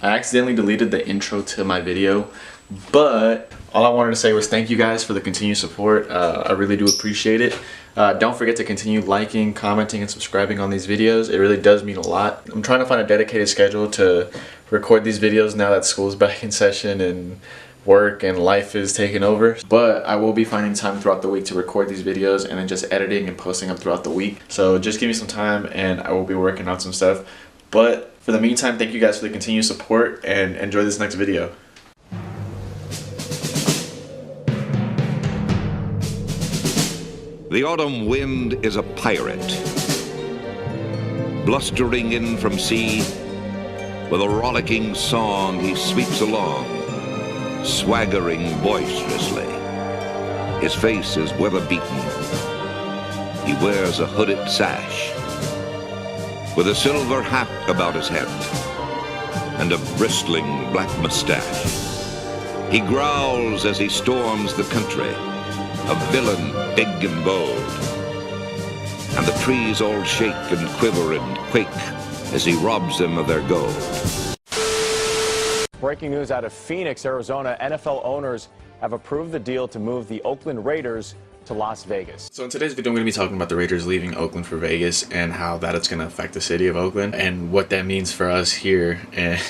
I accidentally deleted the intro to my video, but all I wanted to say was thank you guys for the continued support. I really do appreciate it. Don't forget to continue liking, commenting, and subscribing on these videos. It really does mean a lot. I'm trying to find a dedicated schedule to record these videos now that school's back in session and work and life is taking over. But I will be finding time throughout the week to record these videos and then just editing and posting them throughout the week. So just give me some time and I will be working on some stuff. But for the meantime, thank you guys for the continued support and enjoy this next video. The autumn wind is a pirate, blustering in from sea. With a rollicking song he sweeps along, swaggering boisterously. His face is weather-beaten. He wears a hooded sash, with a silver hat about his head, and a bristling black mustache. He growls as he storms the country, a villain big and bold. And the trees all shake and quiver and quake as he robs them of their gold. Breaking news out of Phoenix, Arizona. NFL owners have approved the deal to move the Oakland Raiders to Las Vegas. So in today's video, I'm going to be talking about the Raiders leaving Oakland for Vegas and how that is going to affect the city of Oakland and what that means for us here and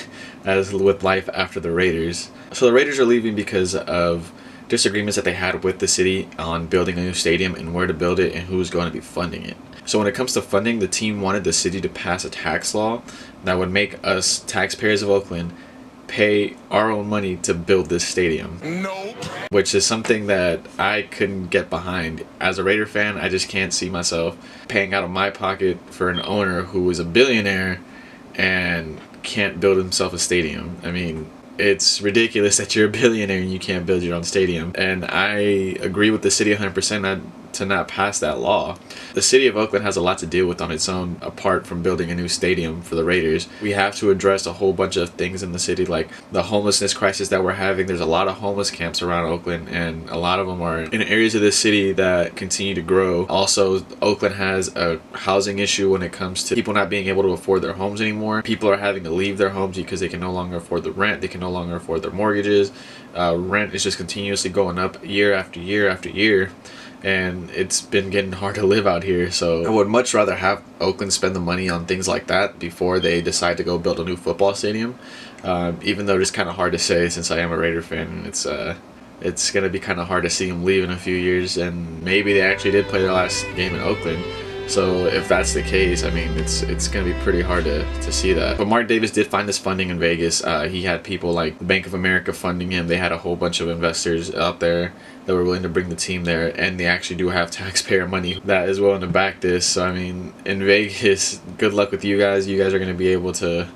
as with life after the Raiders. So the Raiders are leaving because of disagreements that they had with the city on building a new stadium and where to build it and who's going to be funding it. So when it comes to funding, the team wanted the city to pass a tax law that would make us taxpayers of Oakland pay our own money to build this stadium. Nope. Which is something that I couldn't get behind. As a Raider fan, I just can't see myself paying out of my pocket for an owner who is a billionaire and can't build himself a stadium. I mean, it's ridiculous that you're a billionaire and you can't build your own stadium. And I agree with the city 100% to not pass that law. The city of Oakland has a lot to deal with on its own apart from building a new stadium for the Raiders. We have to address a whole bunch of things in the city, like the homelessness crisis that we're having. There's a lot of homeless camps around Oakland and a lot of them are in areas of the city that continue to grow. Also, Oakland has a housing issue when it comes to people not being able to afford their homes anymore. People are having to leave their homes because they can no longer afford the rent. They can no longer afford their mortgages. Rent is just continuously going up year after year after year. And it's been getting hard to live out here, so I would much rather have Oakland spend the money on things like that before they decide to go build a new football stadium. Even though it's kind of hard to say since I am a Raider fan, it's going to be kind of hard to see them leave in a few years, and maybe they actually did play their last game in Oakland. So if that's the case, I mean, it's going to be pretty hard to see that. But Mark Davis did find this funding in Vegas. He had people like Bank of America funding him. They had a whole bunch of investors out there that were willing to bring the team there, and they actually do have taxpayer money that is willing to back this. So I mean, in Vegas, good luck with you guys. You guys are going to be able to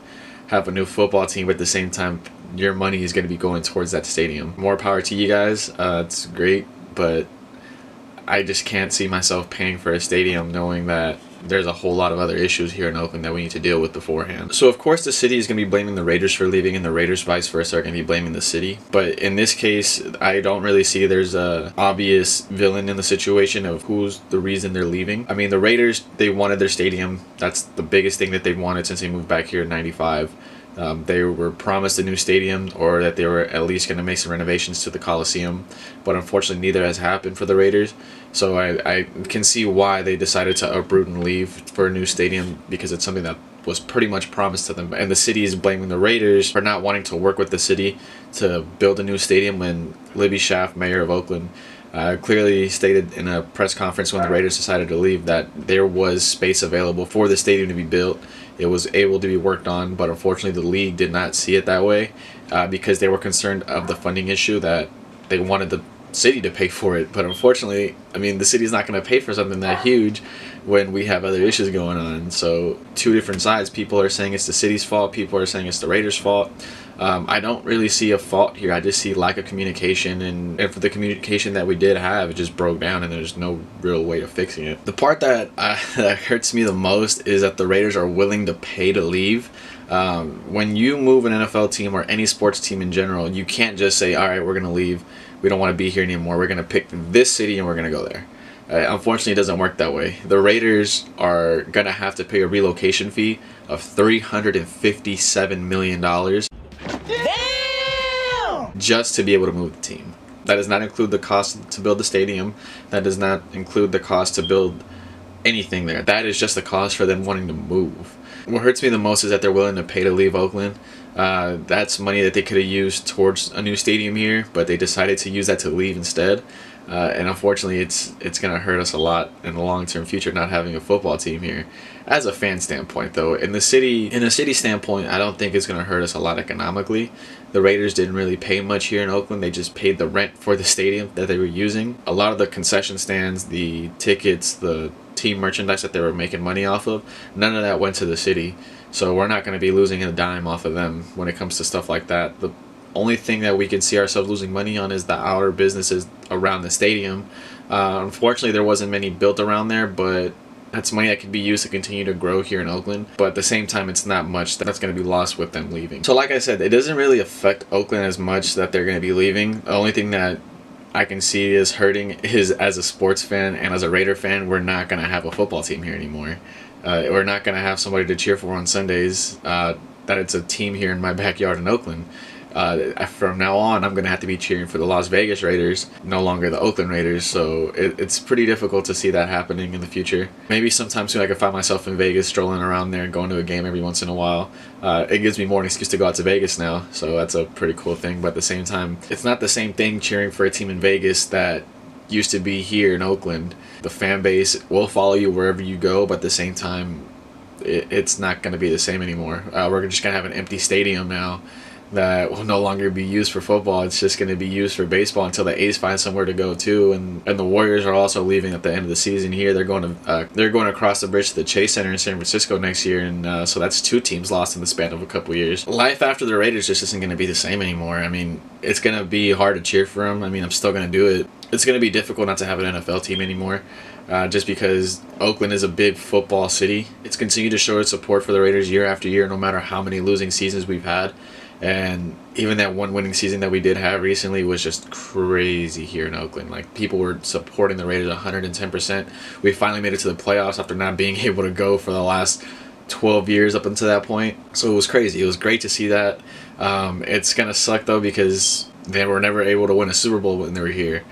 have a new football team, but at the same time, your money is going to be going towards that stadium. More power to you guys. It's great, but I just can't see myself paying for a stadium knowing that there's a whole lot of other issues here in Oakland that we need to deal with beforehand. So of course the city is going to be blaming the Raiders for leaving and the Raiders vice versa are going to be blaming the city. But in this case, I don't really see there's a obvious villain in the situation of who's the reason they're leaving. I mean, the Raiders, they wanted their stadium. That's the biggest thing that they've wanted since they moved back here in '95. They were promised a new stadium or that they were at least going to make some renovations to the Coliseum, but unfortunately neither has happened for the Raiders. So I can see why they decided to uproot and leave for a new stadium, because it's something that was pretty much promised to them. And the city is blaming the Raiders for not wanting to work with the city to build a new stadium when Libby Schaaf, mayor of Oakland, clearly stated in a press conference when the Raiders decided to leave that there was space available for the stadium to be built. It was able to be worked on, but unfortunately the league did not see it that way because they were concerned of the funding issue, that they wanted the city to pay for it. But unfortunately, I mean, the city's not going to pay for something that huge when we have other issues going on. So two different sides. People are saying it's the city's fault. People are saying it's the Raiders' fault. I don't really see a fault here. I just see lack of communication, and for the communication that we did have, it just broke down and there's no real way of fixing it. The part that hurts me the most is that the Raiders are willing to pay to leave. When you move an NFL team or any sports team in general, you can't just say, all right, we're going to leave. We don't want to be here anymore. We're going to pick this city and we're going to go there. Unfortunately, it doesn't work that way. The Raiders are going to have to pay a relocation fee of $357 million. just to be able to move the team. That does not include the cost to build the stadium. That does not include the cost to build anything there. That is just the cost for them wanting to move. What hurts me the most is that they're willing to pay to leave Oakland. That's money that they could have used towards a new stadium here, but they decided to use that to leave instead. And unfortunately, it's going to hurt us a lot in the long-term future not having a football team here. As a fan standpoint, though, in the city standpoint, I don't think it's going to hurt us a lot economically. The Raiders didn't really pay much here in Oakland. They just paid the rent for the stadium that they were using. A lot of the concession stands, the tickets, the team merchandise that they were making money off of, none of that went to the city. So we're not going to be losing a dime off of them when it comes to stuff like that. The only thing that we can see ourselves losing money on is the outer businesses around the stadium. Unfortunately, there wasn't many built around there, but that's money that can be used to continue to grow here in Oakland. But at the same time, it's not much that's going to be lost with them leaving. So like I said, it doesn't really affect Oakland as much that they're going to be leaving. The only thing that I can see is hurting is, as a sports fan and as a Raider fan, we're not going to have a football team here anymore. We're not going to have somebody to cheer for on Sundays. That it's a team here in my backyard in Oakland. From now on, I'm going to have to be cheering for the Las Vegas Raiders, no longer the Oakland Raiders. So it's pretty difficult to see that happening in the future. Maybe sometime soon I could find myself in Vegas, strolling around there and going to a game every once in a while. It gives me more an excuse to go out to Vegas now, so that's a pretty cool thing. But at the same time, it's not the same thing cheering for a team in Vegas that used to be here in Oakland. The fan base will follow you wherever you go, but at the same time, it's not going to be the same anymore. We're just going to have an empty stadium now that will no longer be used for football. It's just going to be used for baseball until the A's find somewhere to go to. And the Warriors are also leaving at the end of the season here. They're going across the bridge to the Chase Center in San Francisco next year, and so that's 2 teams lost in the span of a couple years. Life after the Raiders just isn't going to be the same anymore. I mean, it's going to be hard to cheer for them. I mean, I'm still going to do it. It's going to be difficult not to have an NFL team anymore. Just because Oakland is a big football city. It's continued to show its support for the Raiders year after year, no matter how many losing seasons we've had. And even that one winning season that we did have recently was just crazy here in Oakland. Like, people were supporting the Raiders 110%. We finally made it to the playoffs after not being able to go for the last 12 years up until that point. So it was crazy. It was great to see that. It's going to suck, though, because they were never able to win a Super Bowl when they were here.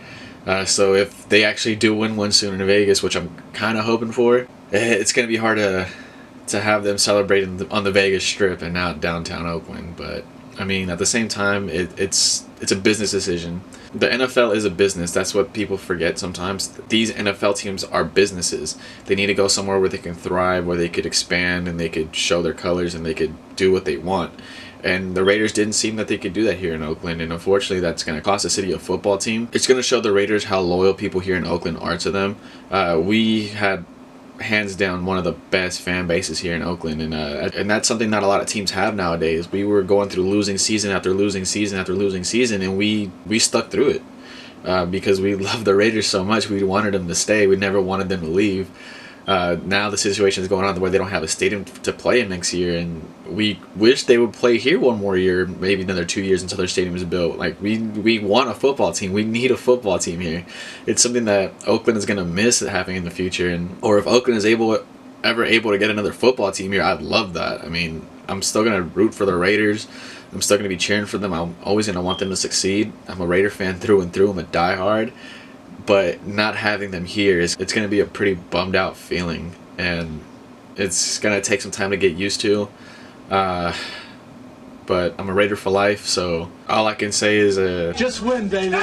So if they actually do win one soon in Vegas, which I'm kind of hoping for, it's going to be hard to have them celebrate on the Vegas Strip and not downtown Oakland. But I mean, at the same time, it's a business decision. The NFL is a business. That's what people forget sometimes. These NFL teams are businesses. They need to go somewhere where they can thrive, where they could expand and they could show their colors and they could do what they want. And the Raiders didn't seem that they could do that here in Oakland, and unfortunately that's going to cost the city a football team. It's going to show the Raiders how loyal people here in Oakland are to them. We had hands down one of the best fan bases here in Oakland, and that's something not a lot of teams have nowadays. We were going through losing season after losing season after losing season, and we stuck through it because we love the Raiders so much. We wanted them to stay. We never wanted them to leave. Now the situation is going on where they don't have a stadium to play in next year, and we wish they would play here one more year, maybe another 2 years until their stadium is built. Like, we want a football team. We need a football team here. It's something that Oakland is going to miss having in the future, or if Oakland is ever able to get another football team here, I'd love that. I mean, I'm still going to root for the Raiders. I'm still going to be cheering for them. I'm always going to want them to succeed. I'm a Raider fan through and through. I'm a diehard. But not having them here, it's going to be a pretty bummed out feeling, and it's going to take some time to get used to. But I'm a Raider for life, so all I can say is just win, baby.